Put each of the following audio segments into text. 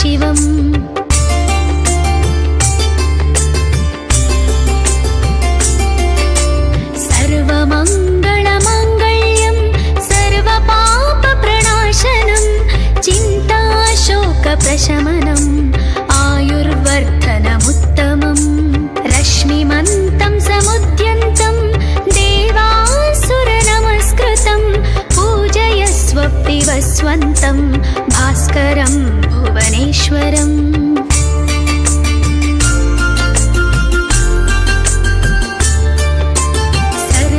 सदाशिवम् सर्वमङ्गलमाङ्गल्यं सर्वपापप्रणाशनं चिन्ताशोकप्रशमनम् आयुर्वर्धनमुत्तमम् रश्मिमन्तं समुद्यन्तं देवासुरनमस्कृतं पूजयस्व पिबस्वन्तं भास्करं भुवनेश्वरम्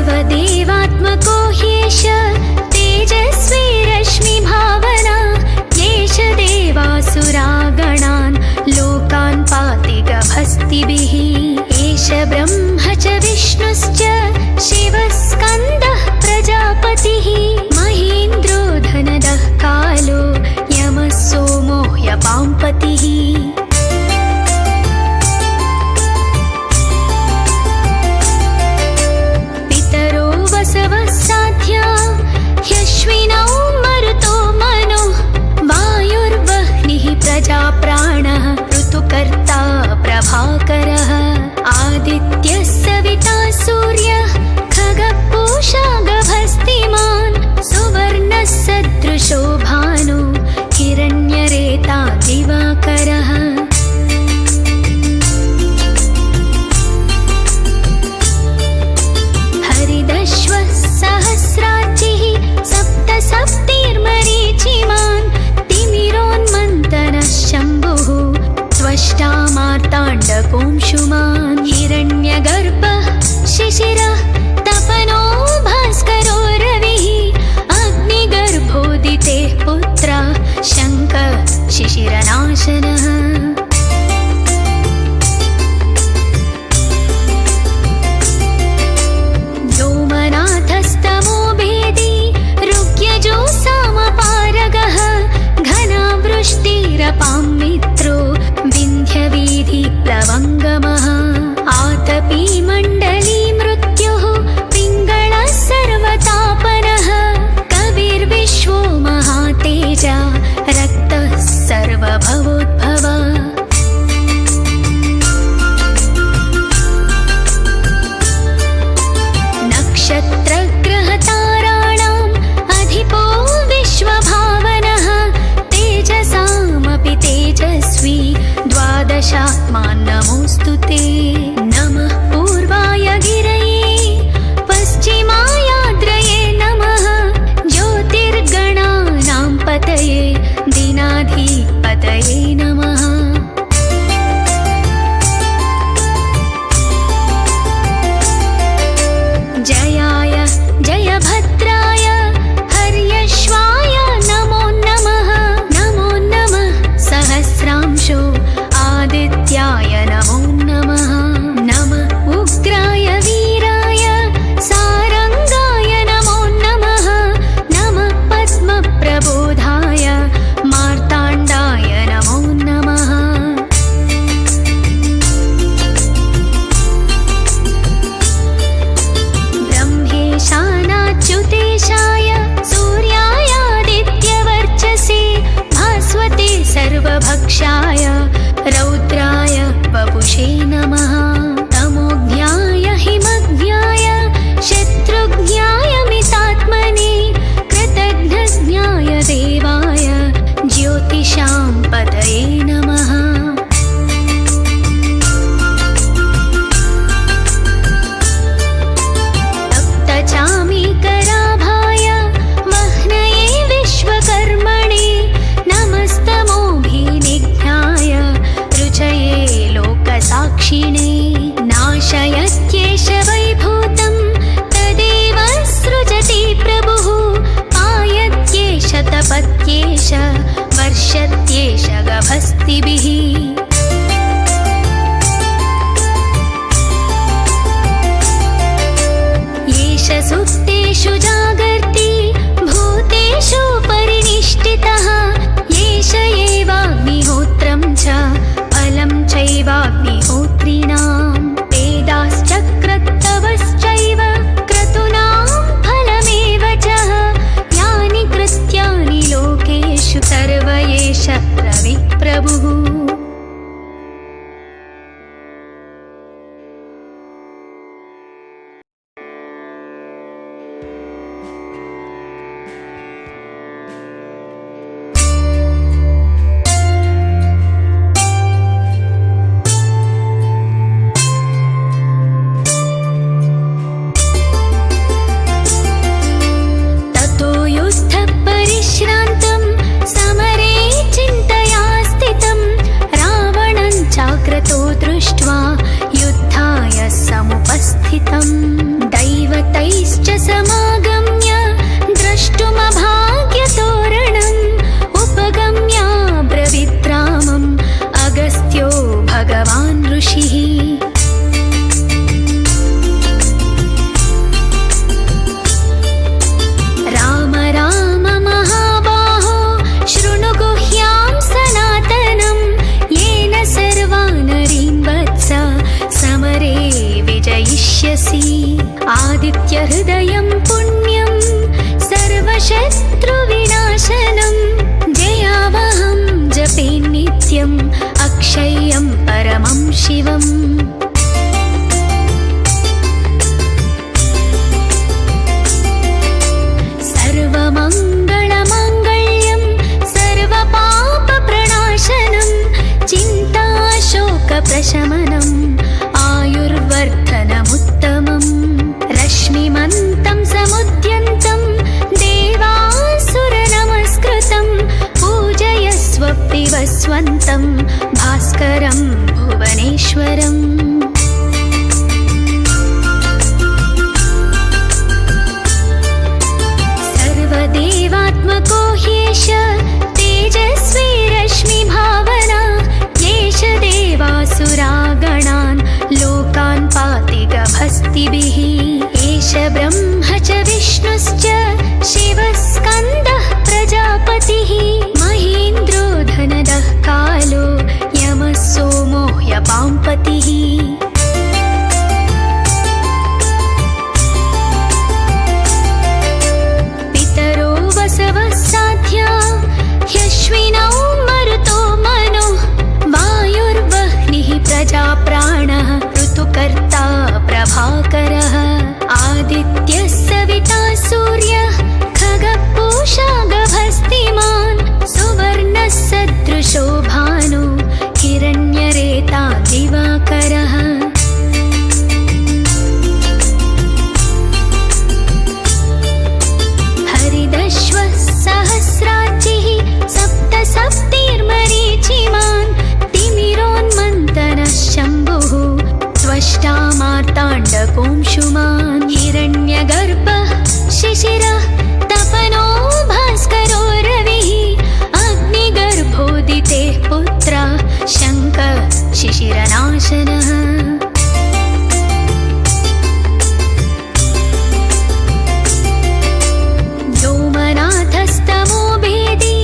सर्वदेवात्मको ह्येष तेजस्वी रश्मिभावना येष देवासुरागणान् लोकान् पाति गभस्तिभिः एष ब्रह्म च विष्णुश्च शिवः स्कन्दः प्रजापतिः महेन्द्रो धनदः कालो यमः सोमो ह्यपाम्पतिः पितरो वसवः साध्या ह्यश्विनौ मरुतो मनो वायुर्वह्निः प्रजाप्राणः ऋतुकर्ता प्रभाकरः आदित्यः सविता सूर्यः खगः गभस्तिमान् सुवर्णः सदृशो भानु हिरण्यरेता दिवाकरः हरिदश्वः सहस्राचिः सप्त सप्तिर्मरीचिमान् तिमिरोन्मन्तनः शम्भुः त्वष्टा मार्ताण्डकोंशुमान् हिरण्यगर्भः शिशिरः तपनो भास्करो रविः अग्निगर्भोदितेः पुत्रः शङ्कः शिशिरनाशनः व्योमनाथस्तमो भेदी ऋग्यजो सामपारगः घनावृष्टिरपां मित्रो विन्ध्यवीधि प्लवङ्गमः आतपी मण्डली मृत्युः पिङ्गळः सर्वतापनः कविर्विश्वो महातेजा रक्तः सर्वभवोद्भवा नक्षत्रग्रहताराणाम् अधिपो विश्वभावनः तेजसामपि तेजस्वी द्वादशात्मान् नमोऽस्तु ते नमः पूर्वाय गिरये पश्चिमायाद्रये नमः ज्योतिर्गणानां पतये दीनाधिपतये नमः जयाय जयभद्राय हर्यश्वाय नमो नमः सहस्रांशो आदित्याय नमो नमः नमः उग्राय वीराय सारंगाय नमो नमः नमः पद्मप्रबोधाय मार्ताण्डाय नमो नमः ब्रह्मेशानाच्युतेशाय सूर्यायादित्यवर्चसे भास्वते सर्वभक्षाय रौद्राय वपुषे नमः तमोज्ञाय हिमज्ञाय शत्रुज्ञाय मितात्मने कृतघ्नज्ञाय देवाय ज्योतिषां पतये नमः तप्तचामीकराभाय वह्नये विश्वकर्मणे नमस्तमोभिनिघ्नाय रुचये लोकसाक्षिणे नाशयत्येष वैभूतं तदेव सृजति प्रभुः पायत्येष तपत्येष वर्षत्येष गभस्तिमान् स्वन्तं भास्करं भुवनेश्वरम् सर्वदेवात्मको ह्येष तेजस्वी रश्मिभावना येष देवासुरागणान् लोकान् पाति गभस्तिभिः एष ब्रह्म च विष्णुश्च शिवः स्कन्दः प्रजापतिः महेन्द्रो धनदः कालो यमः सोमो ह्यपाम्पतिः पितरो वसवः साध्या ह्यश्विनौ मरुतो मनो वायुर्वह्निः प्रजाप्राणः ऋतुकर्ता प्रभाकरः आदित्यः सविता सूर्यः खगः पूषा गभस्तिमान् सुवर्णः सदृशो भानु हिरण्यरेता दिवाकरः हरिदश्वः सहस्राचिः सप्त सप्तिर्मरीचिमान् तिमिरोन्मन्तनः शम्भुः त्वष्टा मार्ताण्डकोंशुमान् हिरण्यगर्भः शिशिरः तपनो भास्करो रविः अग्निगर्भोदितेः पुत्रः शङ्खः शिशिरनाशनः व्योमनाथस्तमो भेदी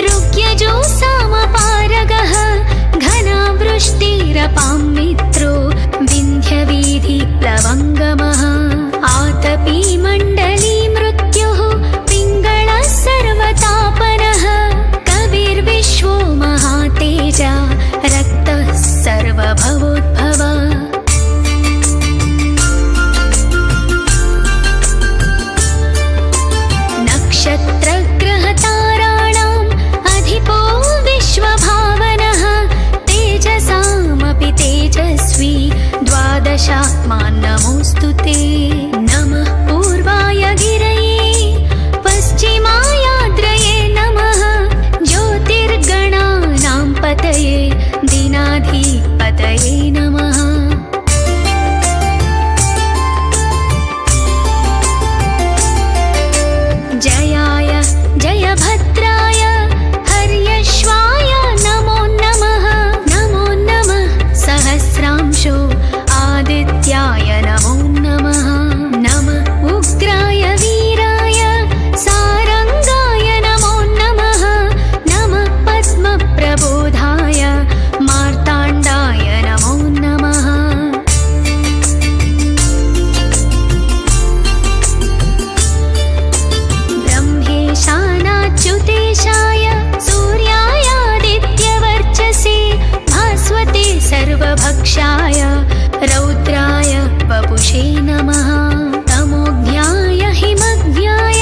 ऋग्यजो सामपारगः घनावृष्टिरपां मित्रो विन्ध्यवीधिप्लवङ्गमः आतपी मण्डली मृत्युः पिङ्गळः सर्वतापनः कविर्विश्वो महातेजा रक्तः सर्वभवोद्भव नक्षत्रग्रहताराणाम् अधिपो विश्वभावनः तेजसामपि तेजस्वी द्वादशात्मान् नमोऽस्तु ते नमः पूर्वाय गिरये पश्चिमायाद्रये नमः ज्योतिर्गणानां पतये दीनाधिपतये नमः जयाय जयभद्राय हर्यश्वाय नमो नमः सहस्रांशो आदित्याय नमो नमः नमः उग्राय वीराय सारंगाय नमो नमः नमः पद्मप्रबोधाय मार्ताण्डाय नमो नमः ब्रह्मेशानाच्युतेशाय सूर्यायादित्यवर्चसे भास्वते सर्वभक्षाय रौद्राय वपुषे नमः तमोज्ञाय हिमज्ञाय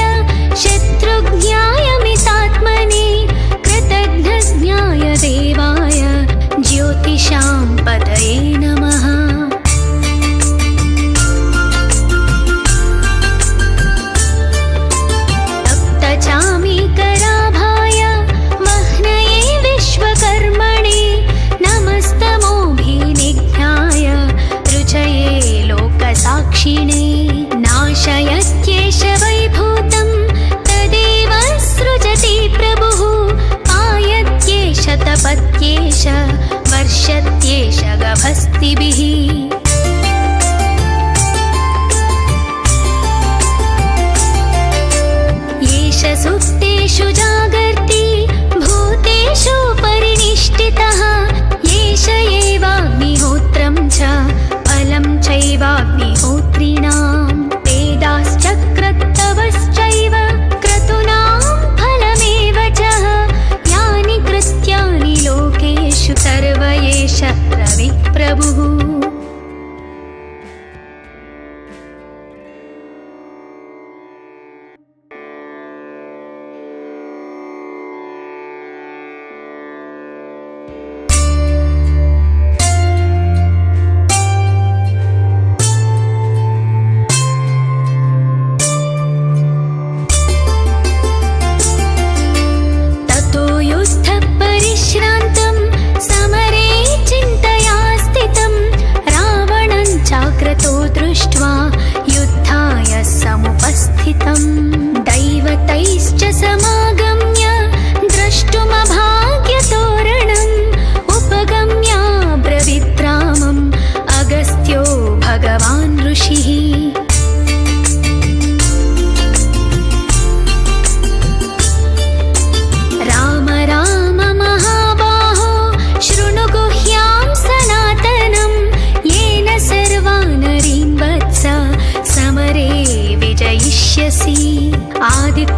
शत्रुज्ञाय मितात्मने कृतघ्नज्ञाय देवाय ज्योतिषां पतये नमः तप्तचामीकराभाय वह्नये विश्वकर्मणे नमस्तमोभिनिघ्नाय रुचये लोकसाक्षिणे नाशयत्येष वैभूतं तदेव सृजति प्रभुः पायत्येष तपत्येष वर्षत्येष गभस्तिभिः येष सुप्तेषु जागर्ति भूतेषु परिनिष्ठितः येष एवाग्निहोत्रं च फलं चैवाग्निहोत्रिणां वेदाश्चक्रत्तवश्चैव क्रतूनां फलमेव च यानि कृत्यानि लोकेषु सर्व एष रविः प्रभुः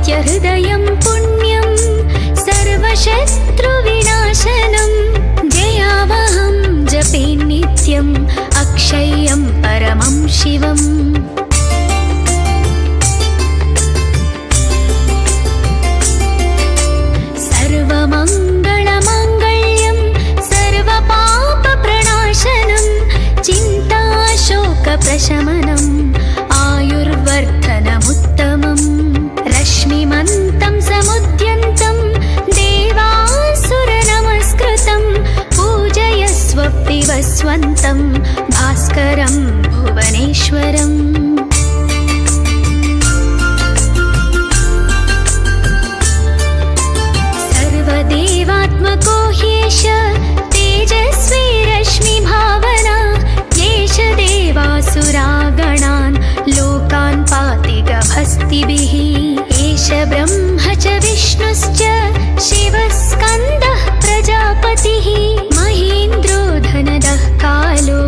आदित्यहृदयं पुण्यं सर्वशत्रुविनाशनं जयावहं जपे नित्यम् अक्षय्यं परमं शिवम् सर्वमङ्गलमाङ्गल्यं सर्वपापप्रणाशनं चिन्ताशोकप्रशमनम् आयुर्वर्धनमुत्तमम् रश्मिमन्तं समुद्यन्तं देवासुरनमस्कृतं पूजयस्व विवस्वन्तं भास्करं भुवनेश्वरम् सर्वदेवात्मको ह्येष तेजस्वी रश्मिभावना येष देवासुरागणान् लोकान् पाति गभस्तिभिः एष ब्रह्म च विष्णुश्च शिवस्कन्दः प्रजापतिः महेन्द्रो धनदः कालो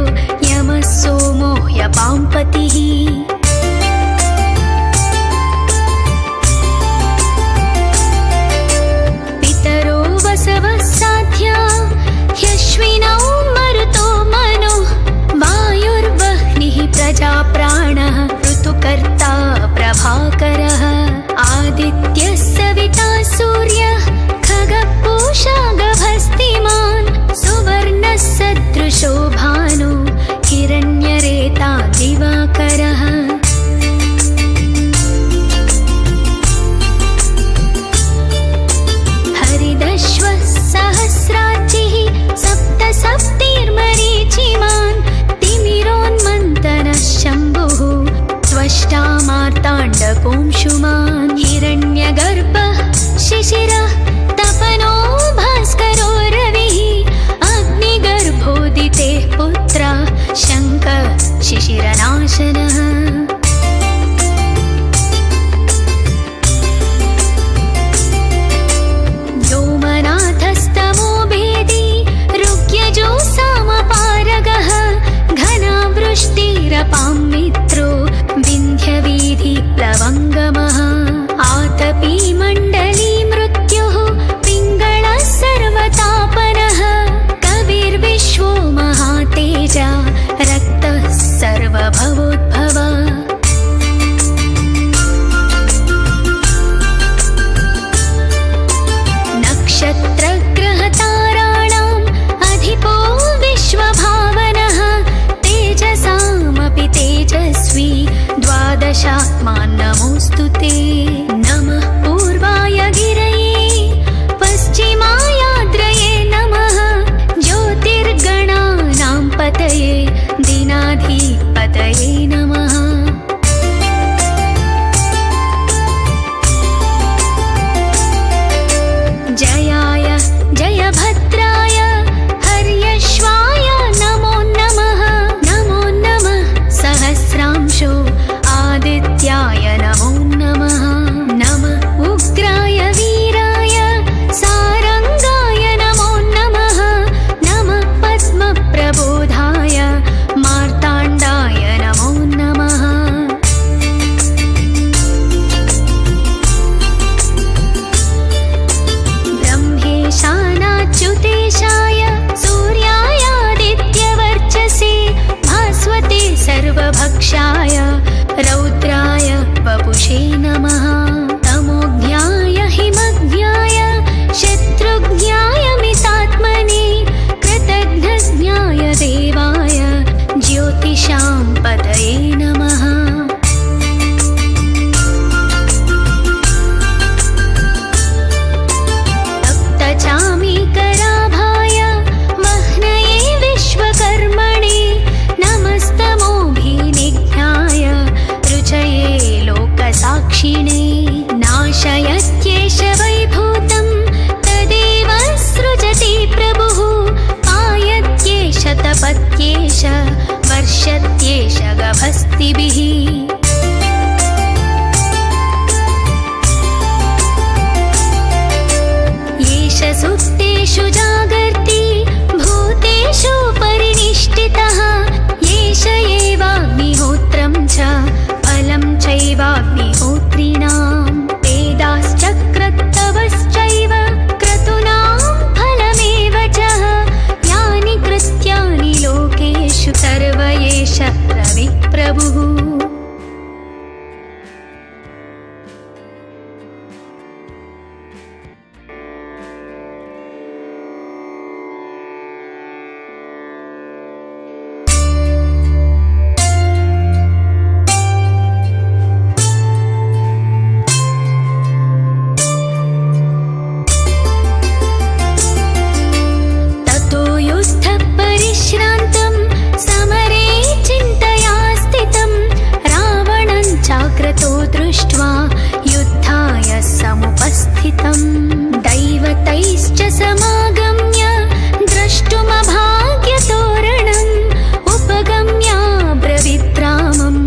यमः सोमो ह्यपाम्पतिः पितरो वसवः साध्या ह्यश्विनौ मरुतो मनो वायुर्वह्निः प्रजाप्राणः ऋतुकर्ता प्रभाकरः आदित्यः सविता सूर्य भक्तैश्च समागम्य द्रष्टुमभाग्यतोरणम् उपगम्य ब्रवीद्रामम्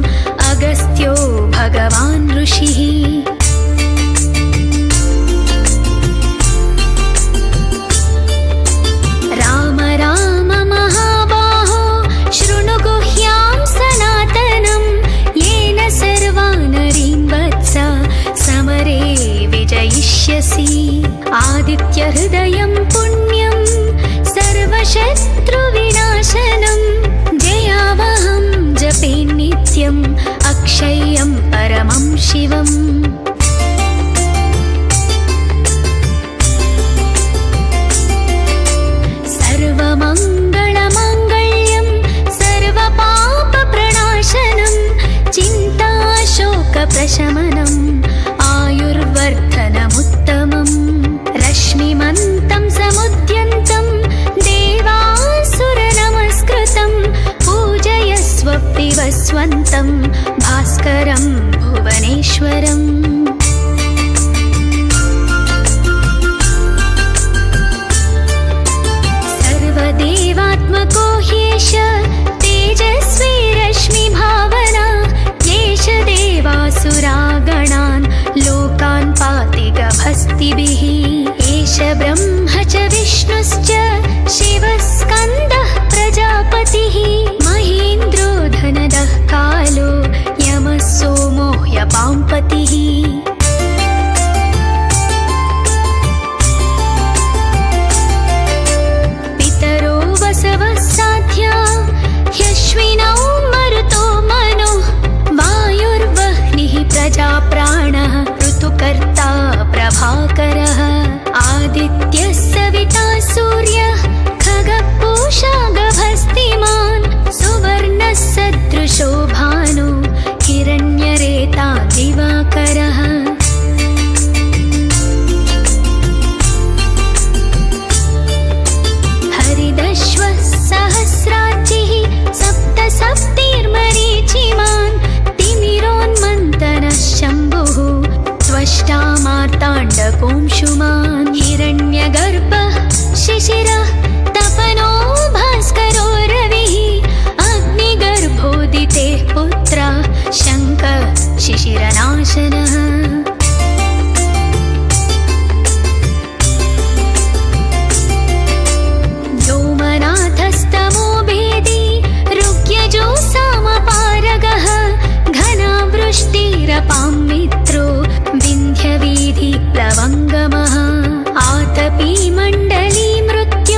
अगस्त्यो भगवान् ऋषिः। राम राम महाबाहो शृणु गुह्यां सनातनं येन सर्वानरीन् वत्स समरे विजयिष्यसि। आदित्यहृदयं पुण्यं सर्वशत्रुविनाशनं जयावहं जपे नित्यम् अक्षय्यं परमं शिवम्। सर्वमङ्गलमाङ्गल्यं सर्वपापप्रणाशनं चिन्ताशोकप्रशमनम् आयुर्वर्धनमुत्तमम्। रश्मिमन्तं समुद्यन्तं देवासुरनमस्कृतं पूजयस्व विवस्वन्तं भास्करं भुवनेश्वरम्। सर्वदेवात्मको ह्येष तेजस्वी रश्मिभावना येष देवासुरागणान् लोकान् पाति गभस्तिभिः। एष ब्रह्म च विष्णुश्च शिवः स्कन्दः प्रजापतिः महेन्द्रो धनदः कालो यमः सोमो ह्यपाम्पतिः। पितरो वसवः साध्या ह्यश्विनौ मरुतो मनो वायुर्वह्निः प्रजाप्राणः ऋतुकर्ता प्रभाकरः। आदित्यः सविता सूर्यः खगः पूषा गभस्तिमान् सुवर्णः सदृशो भानु हिरण्यरेता दिवाकरः। हरिदश्वः सहस्राचिः सप्त सप्तिर्मरीचिमान् तिमिरोन्मन्तनः शम्भुः त्वष्टा मार्ताण्डकोंशुमान्। हिरण्यगर्भः शिशिरः तपनो भास्करो रविः अग्निगर्भोदितेः पुत्रः शङ्खः शिशिरनाशनः। व्योमनाथस्तमो भेदी ऋग्यजो सामपारगः घनावृष्टिरपां मित्रो विन्ध्यवीधि प्लवङ्गमः। आतपी मण्डली मृत्य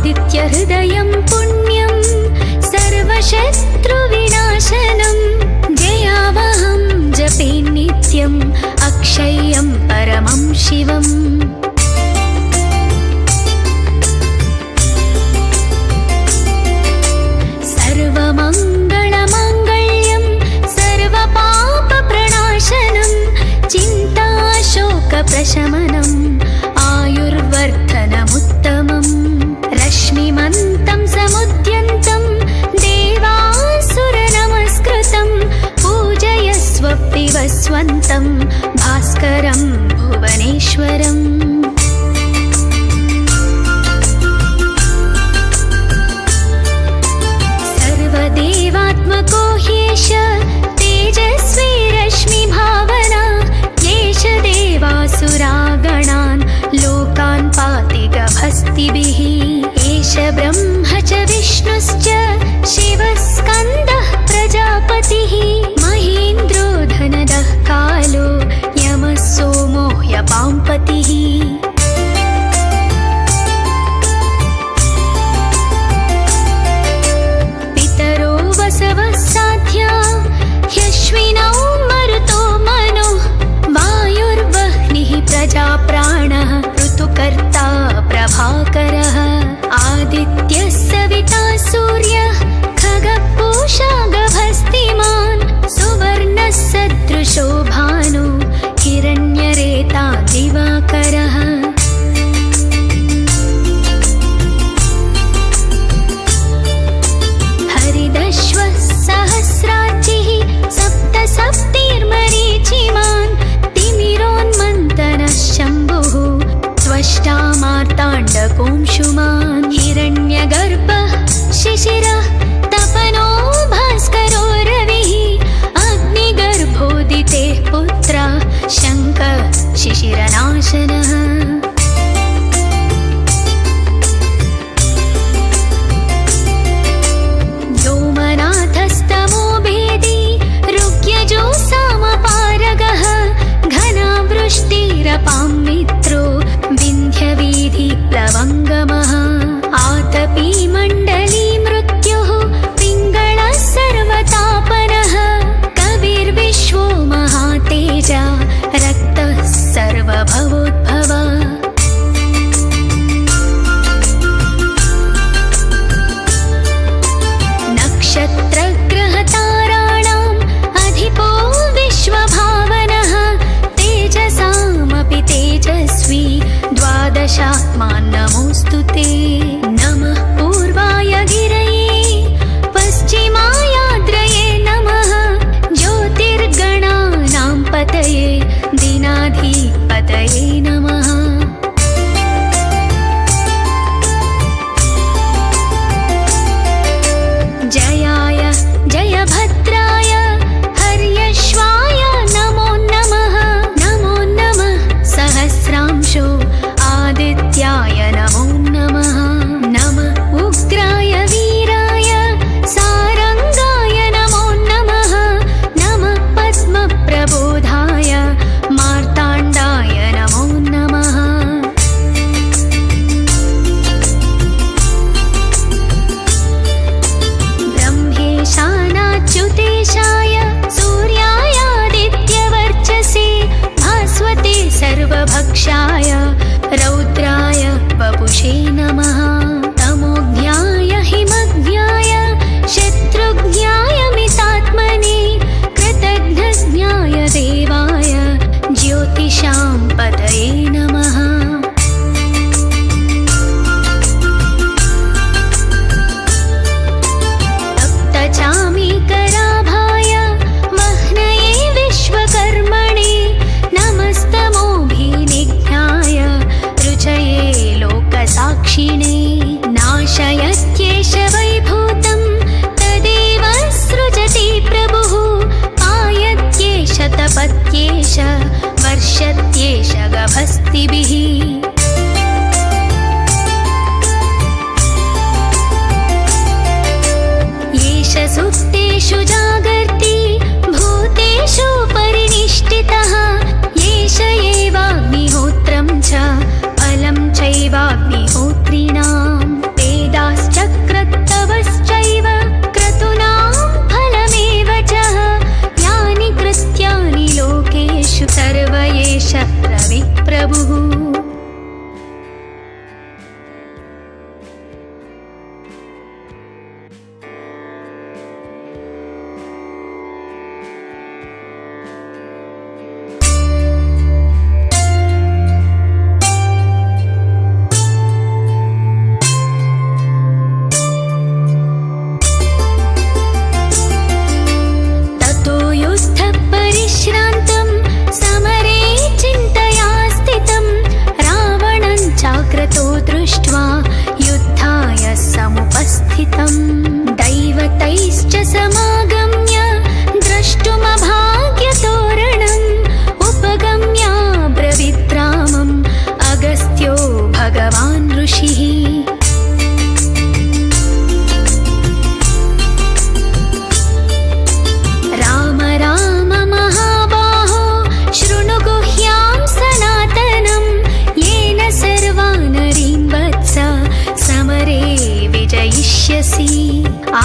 आदित्यहृदयं पुण्यं सर्वशत्रुविनाशनं जयावहं जपे नित्यम् अक्षय्यं परमं शिवम् सर्वमङ्गलमाङ्गल्यं सर्वपापप्रणाशनं चिन्ताशोकप्रशमनम् आयुर्वर्धनमुत्तमम् रश्मिमन्तं समुद्यन्तं देवासुरनमस्कृतं पूजयस्व पिबस्वन्तं भास्करं भुवनेश्वरम्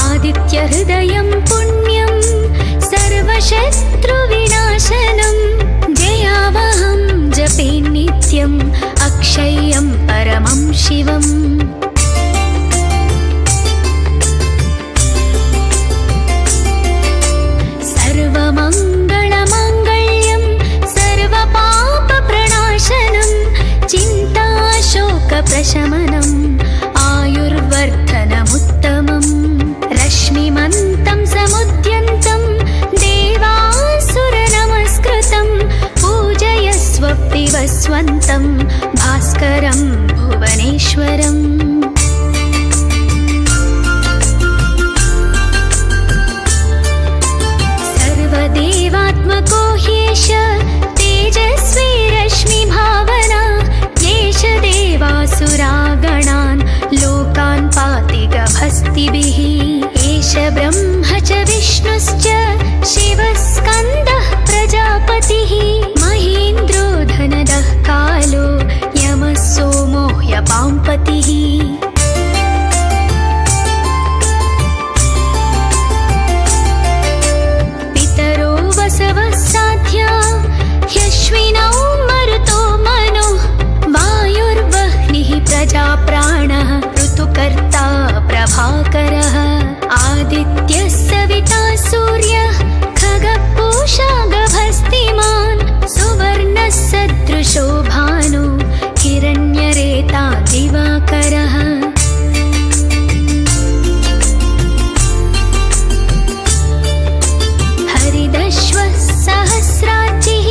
आदित्यहृदयं पुण्यं सर्वशत्रुविनाशनं जयावहं जपे नित्यम् अक्षय्यं परमं शिवम् सर्वमङ्गलमाङ्गल्यं सर्वपापप्रणाशनं चिन्ताशोकप्रशमनम् आयुर्वर्धनमुत्तमम् रश्मिमन्तं समुद्यन्तं देवासुरनमस्कृतं पूजयस्व विवस्वन्तं भास्करं भुवनेश्वरम् सर्वदेवात्मको ह्येष तेजस्वी रश्मिभावना येष देवासुरागणान् लोकान् पाति गभस्तिभिः एष ब्रह्म च विष्णुश्च शिवः स्कन्दः प्रजापतिः महेन्द्रो धनदः कालो यमः सोमो ह्यपाम्पतिः पितरो वसवः साध्या ह्यश्विनौ मरुतो मनो वायुर्वह्निः प्रजाप्राणः ऋतुकर्ता प्रभाकरः आदित्यः सविता सूर्यः खगः गभस्तिमान् सुवर्णः सदृशो भानु हिरण्यरेता दिवाकरः हरिदश्वः सहस्राचिः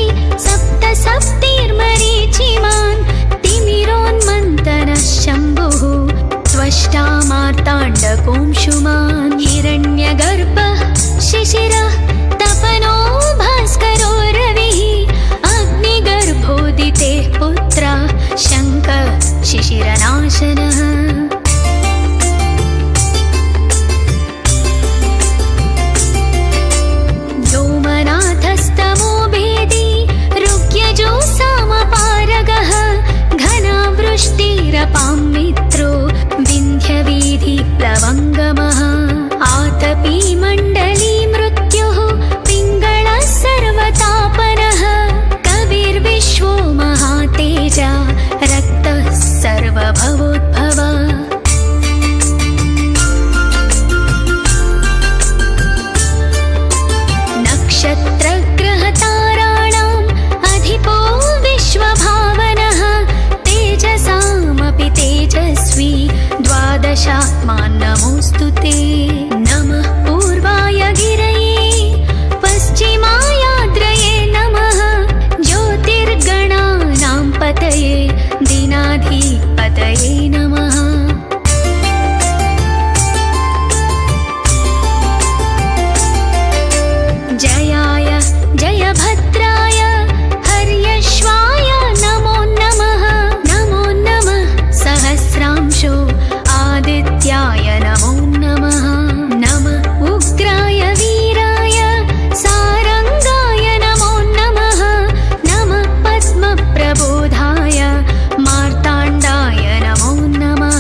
सप्त सप्तिर्मरीचिमान् तिमिरोन्मन्तनः शम्भुः त्वष्टा मार्ताण्डकोंशुमान् हिरण्यगर्भः शिशिरः तपनो भास्करो रविः अग्निगर्भोदितेः पुत्रः शङ्कः शिशिरनाशनः व्योमनाथस्तमो भेदी ऋग्यजो सामपारगः घनावृष्टिरपां मित्रो विन्ध्यवीधिप्लवङ्गमः आतपी मण्डली मृत्युः पिङ्गळः सर्वतापनः कविर्विश्वो महातेजा रक्तः सर्वभवोद्भवा नक्षत्रग्रहताराणाम् अधिपो विश्वभावनः तेजसामपि तेजस्वी द्वादशात्मान् नमोऽस्तु ते नमः पूर्वाय गिरये पश्चिमायाद्रये नमः ज्योतिर्गणानां पतये दीनाधिपतये नमः जयाय जयभद्राय हर्यश्वाय नमो नमः सहस्रांशो आदित्याय नमो नमः नमः उग्राय वीराय सारंगाय नमो नमः नमः पद्मप्रबोधाय मार्ताण्डाय नमो नमः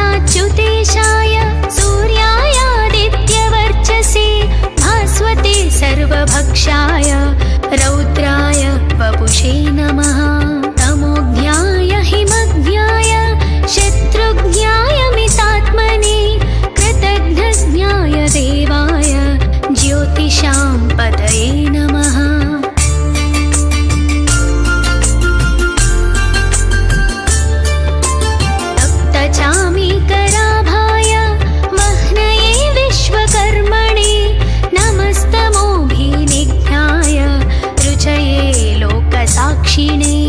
ब्रह्मेशानाच्युतेशाय सूर्यायादित्यवर्चसे भास्वते सर्वभक्षाय रौद्राय वपुषे नमः तमोज्ञाय हिमज्ञाय शत्रुज्ञाय मितात्मने कृतघ्नज्ञाय देवाय ज्योतिषां पतये नमः तप्तचामीकराभाय वह्नये विश्वकर्मणे नमस्तमोभिनिघ्नाय रुचये लोकसाक्षिणे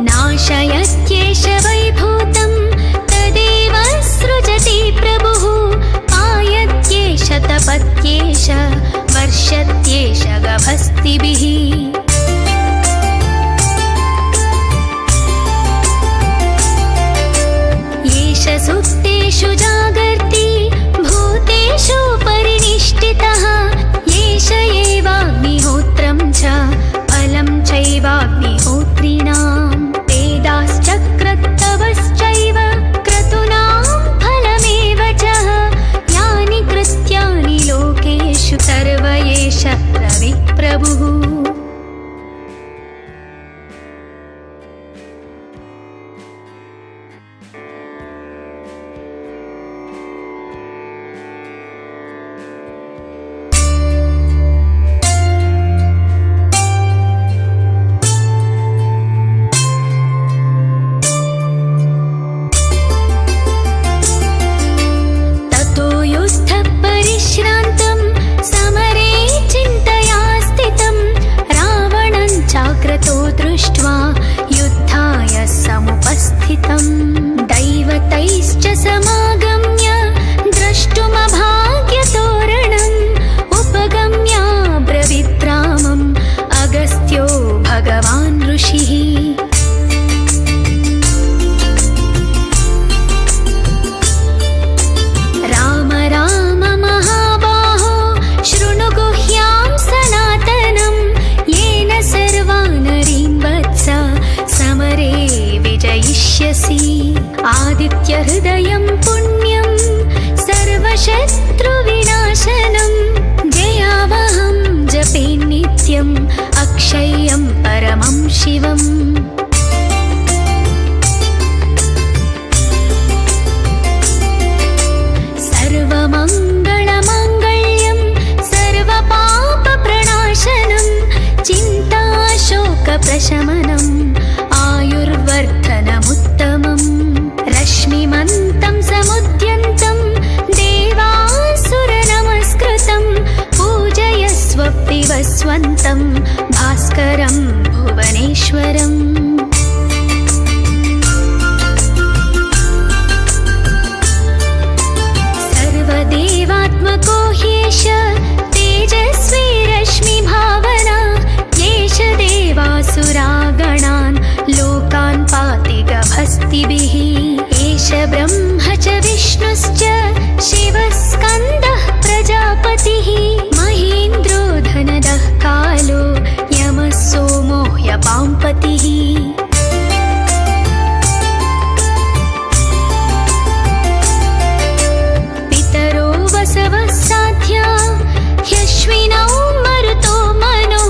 नाशयत्येष वैभूतं तदेव सृजति प्रभुः पायत्येष तपत्येष वर्षत्येष गभस्तिभिः येष सुप्तेषु जागर्ति भूतेषु परिनिष्ठितः येष एवाग्निहोत्रं च फलं चैवाग्निहोत्रिणाम् शिवम् सर्वमङ्गलमाङ्गल्यं सर्वपापप्रणाशनं चिन्ताशोकप्रशमनम् आयुर्वर्धनमुत्तमम् रश्मिमन्तं समुद्यन्तं देवासुरनमस्कृतं पूजयस्व पिबस्वन्तं भास्करं भुवनेश्वरम् सर्वदेवात्मको ह्येष तेजस्वी रश्मिभावना येष देवासुरागणान् लोकान् पाति गभस्तिभिः एष ब्रह्म च विष्णुश्च शिवस्कन्दः प्रजापतिः महेन्द्रो धनदः कालो यमः सोमो ह्यपाम्पतिः पितरो वसवः साध्या ह्यश्विनौ मरुतो मनो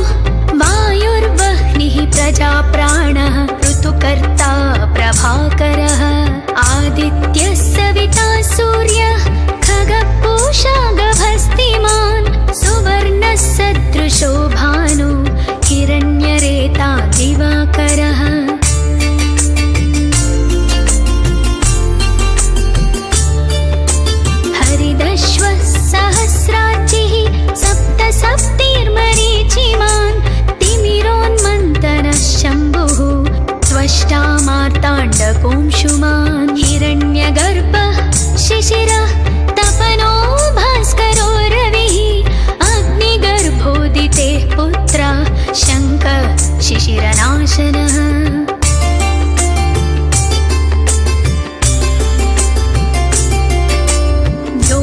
वायुर्वह्निः प्रजाप्राणः ऋतुकर्ता प्रभाकरः आदित्यः सविता सूर्यः खगः पूषा गभस्तिमान् सुवर्णः सदृशो भानु हिरण्यरेता दिवाकरः हरिदश्वः सहस्राचिः सप्त सप्तिर्मरीचिमान् तिमिरोन्मन्तनः शम्भुः त्वष्टा मार्ताण्डकोंशुमान् हिरण्यगर्भः शिशिरः तपनो भास्करो रविः अग्निगर्भोदितेः पुत्रः शङ्खः शिशिरनाशनः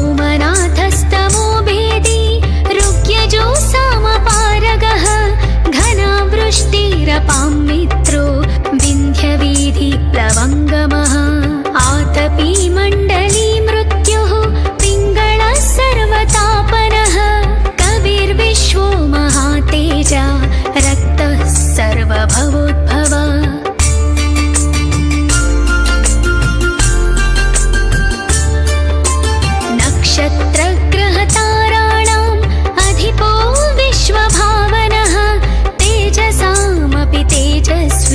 व्योमनाथस्तमो भेदी ऋग्यजो सामपारगः घनावृष्टिरपां मित्रो विन्ध्यवीधिप्लवङ्गमः आतपी मण्डली मृत्युः पिङ्गळः सर्वतापनः कविर्विश्वो महातेजा रक्तः सर्वभवोद्भव नक्षत्रग्रहताराणाम् अधिपो विश्वभावनः तेजसामपि तेजस्वी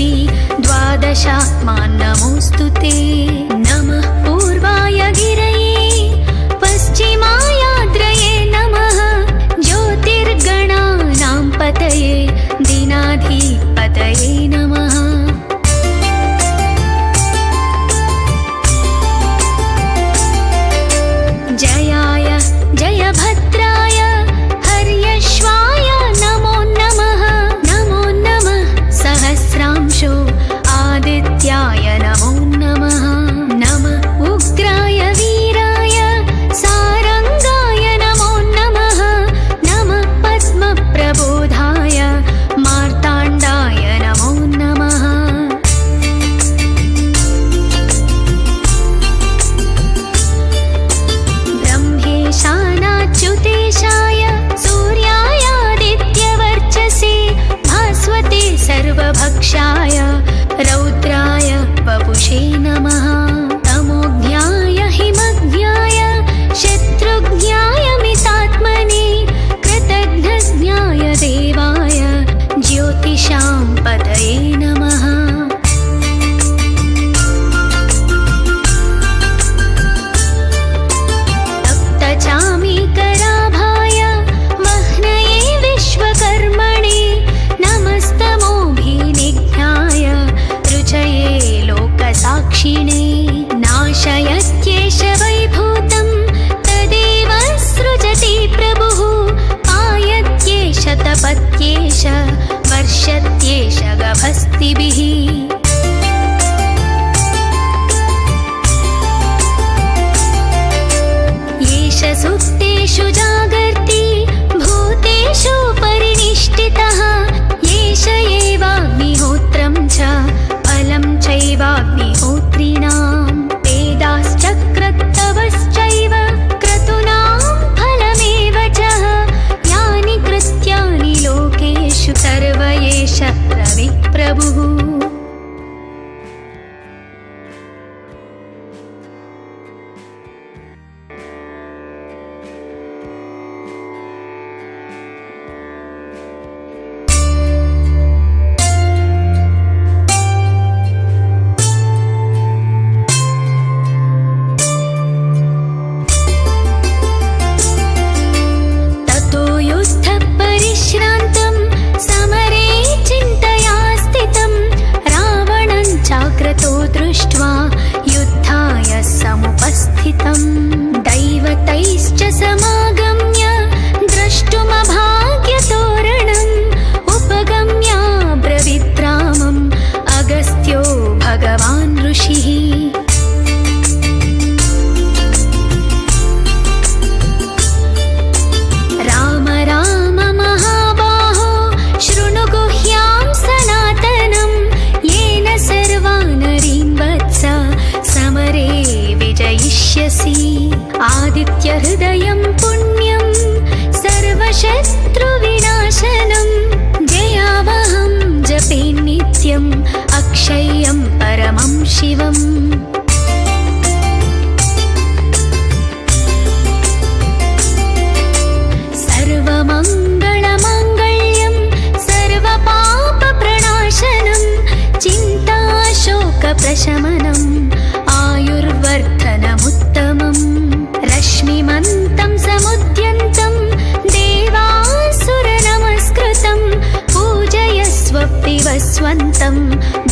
भास्वन्तं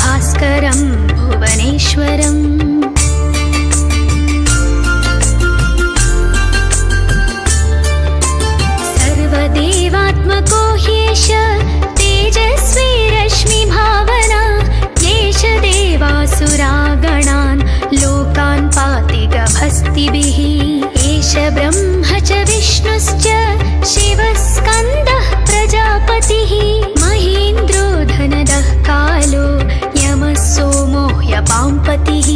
भास्करं भुवनेश्वरम् सर्वदेवात्मको ह्येष तेजस्वी रश्मिभावना येष देवासुरागणान् लोकान् पाति गभस्तिभिः एष ब्रह्म च विष्णुश्च शिवस्कन्दः प्रजापतिः महेन्द्रो धनदः कालो यमः सोमो ह्यपाम्पतिः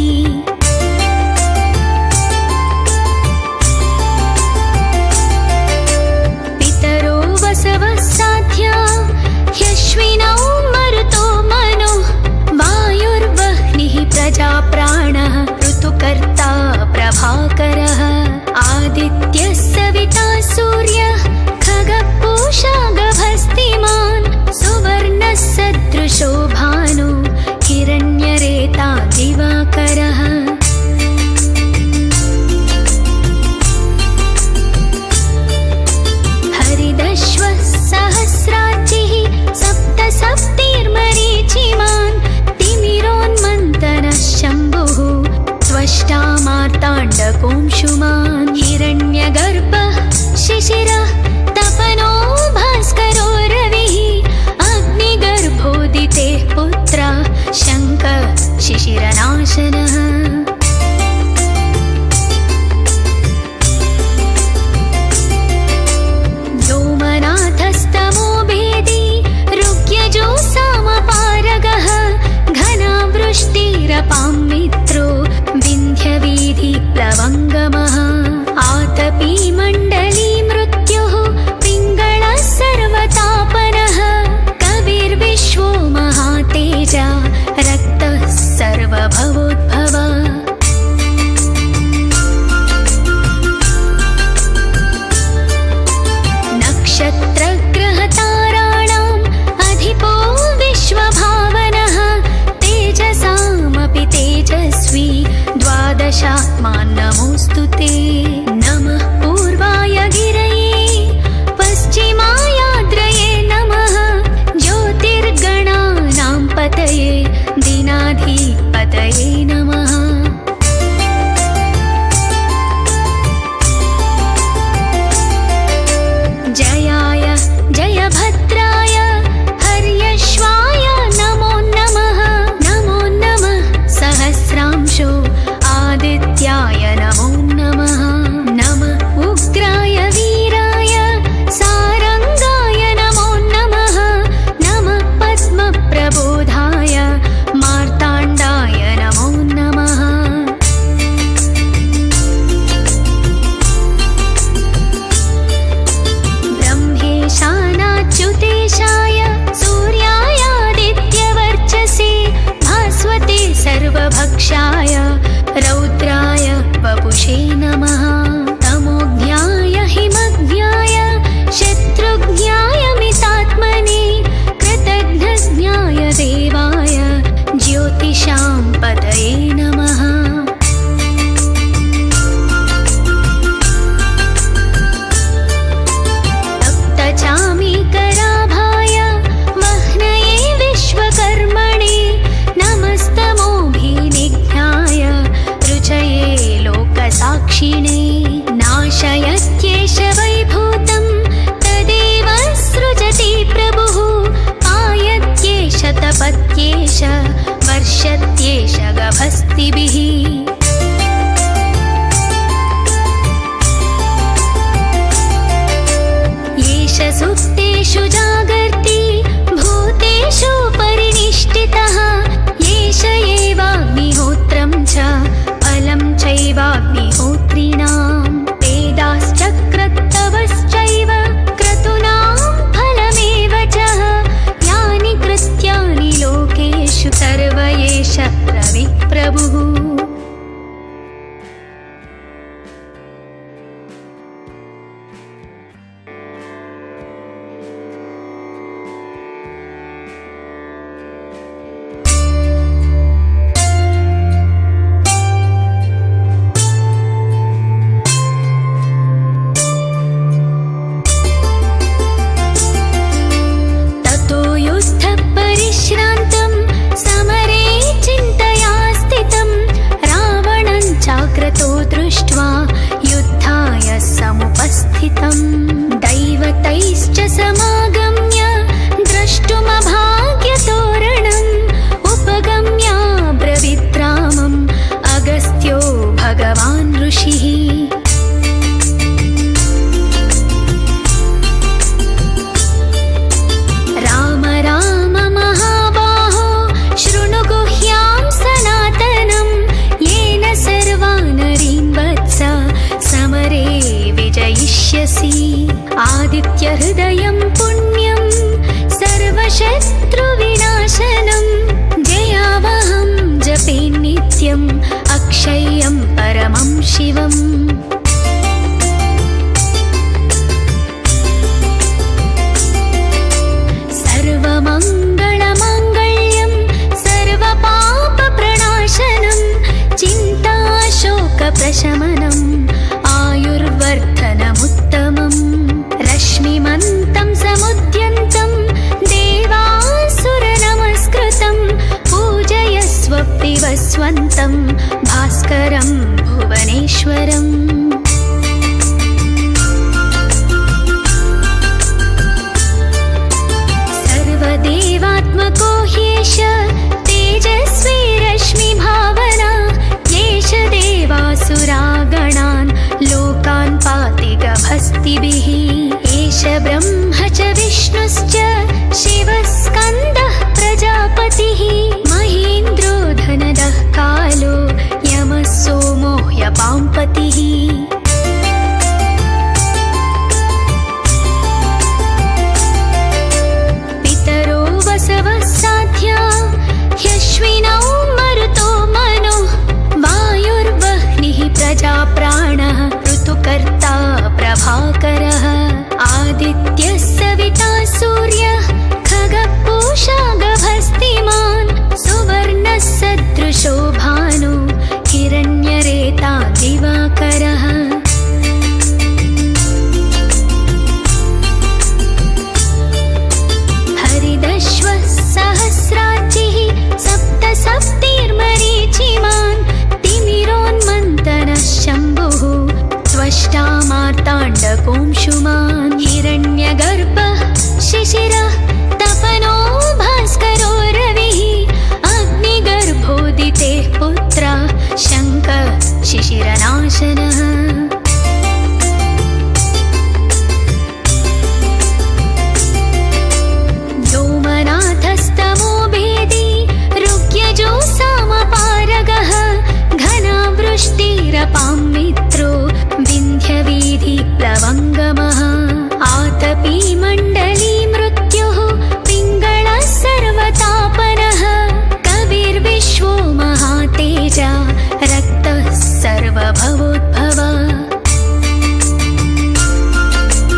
नित्यहृदयं पुण्यं सर्वशत्रुविनाशनं जयावहं जपे नित्यम् अक्षय्यं परमं शिवम् सर्वमङ्गलमाङ्गल्यं सर्वपापप्रणाशनं चिन्ताशोकप्रशमनम् आयुर्वर्धनमुत्तमं रश्मिमन्तं समुद्यन्तं देवासुरनमस्कृतं पूजयस्व पिबस्वन्तं भास्करं भुवनेश्वरम् सर्वदेवात्मको ह्येष तेजस्वी रश्मिभावना येष देवासुरागणान् लोकान् पाति गभस्तिभिः एष ब्रह्म च विष्णुश्च